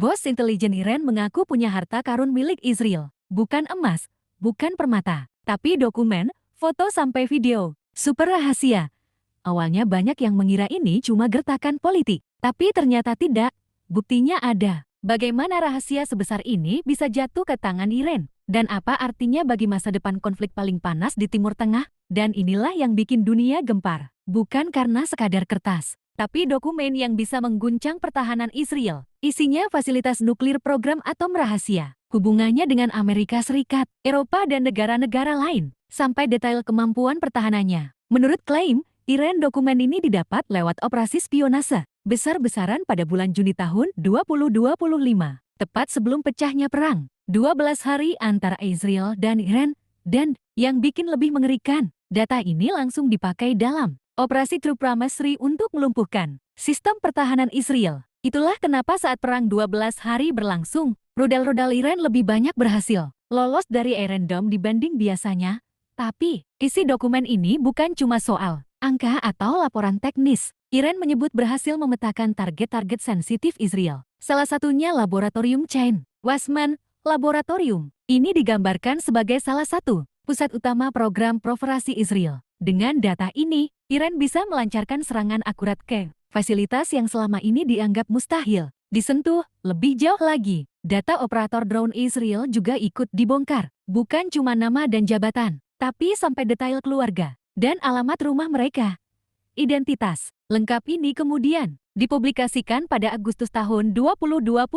Bos intelijen Iran mengaku punya harta karun milik Israel. Bukan emas, bukan permata, tapi dokumen, foto sampai video. Super rahasia. Awalnya banyak yang mengira ini cuma gertakan politik. Tapi ternyata tidak. Buktinya ada. Bagaimana rahasia sebesar ini bisa jatuh ke tangan Iran? Dan apa artinya bagi masa depan konflik paling panas di Timur Tengah? Dan inilah yang bikin dunia gempar. Bukan karena sekadar kertas, tapi dokumen yang bisa mengguncang pertahanan Israel. Isinya fasilitas nuklir program atom rahasia, hubungannya dengan Amerika Serikat, Eropa dan negara-negara lain, sampai detail kemampuan pertahanannya. Menurut klaim, Iran dokumen ini didapat lewat operasi spionase besar-besaran pada bulan Juni tahun 2025, tepat sebelum pecahnya perang. 12 hari antara Israel dan Iran, dan yang bikin lebih mengerikan, data ini langsung dipakai dalam operasi True Promise untuk melumpuhkan sistem pertahanan Israel. Itulah kenapa saat perang 12 hari berlangsung, rudal-rudal Iran lebih banyak berhasil lolos dari Iron Dome dibanding biasanya. Tapi, isi dokumen ini bukan cuma soal angka atau laporan teknis. Iran menyebut berhasil memetakan target-target sensitif Israel. Salah satunya laboratorium Chain Wasman Laboratorium. Ini digambarkan sebagai salah satu pusat utama program provokasi Israel. Dengan data ini, Iran bisa melancarkan serangan akurat ke fasilitas yang selama ini dianggap mustahil disentuh. Lebih jauh lagi, data operator drone Israel juga ikut dibongkar. Bukan cuma nama dan jabatan, tapi sampai detail keluarga dan alamat rumah mereka. Identitas lengkap ini kemudian dipublikasikan pada Agustus tahun 2025.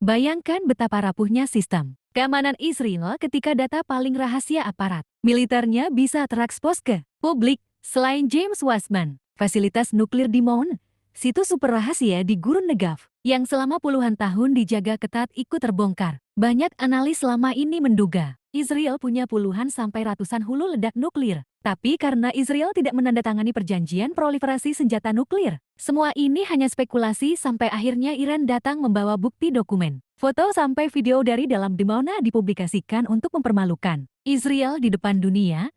Bayangkan betapa rapuhnya sistem keamanan Israel ketika data paling rahasia aparat militernya bisa terekspos ke publik. Selain James Wasman, fasilitas nuklir di Mon, situs super rahasia di Gurun Negev, yang selama puluhan tahun dijaga ketat ikut terbongkar. Banyak analis selama ini menduga Israel punya puluhan sampai ratusan hulu ledak nuklir. Tapi karena Israel tidak menandatangani perjanjian proliferasi senjata nuklir, semua ini hanya spekulasi sampai akhirnya Iran datang membawa bukti dokumen. Foto sampai video dari dalam Dimona dipublikasikan untuk mempermalukan Israel di depan dunia.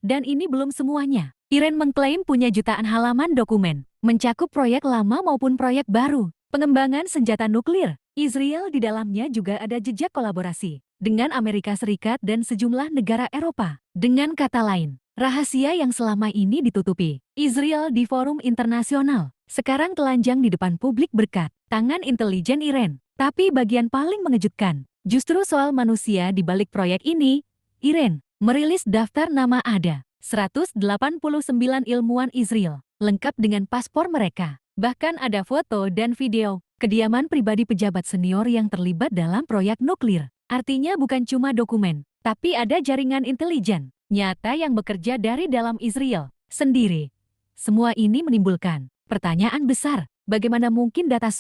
Dan ini belum semuanya. Iran mengklaim punya jutaan halaman dokumen, mencakup proyek lama maupun proyek baru, pengembangan senjata nuklir. Israel di dalamnya juga ada jejak kolaborasi dengan Amerika Serikat dan sejumlah negara Eropa. Dengan kata lain, rahasia yang selama ini ditutupi Israel di forum internasional, sekarang telanjang di depan publik berkat tangan intelijen Iran. Tapi bagian paling mengejutkan, justru soal manusia di balik proyek ini. Iran merilis daftar nama ada 189 ilmuwan Israel, lengkap dengan paspor mereka. Bahkan ada foto dan video kediaman pribadi pejabat senior yang terlibat dalam proyek nuklir. Artinya bukan cuma dokumen, tapi ada jaringan intelijen nyata yang bekerja dari dalam Israel sendiri. Semua ini menimbulkan pertanyaan besar, bagaimana mungkin data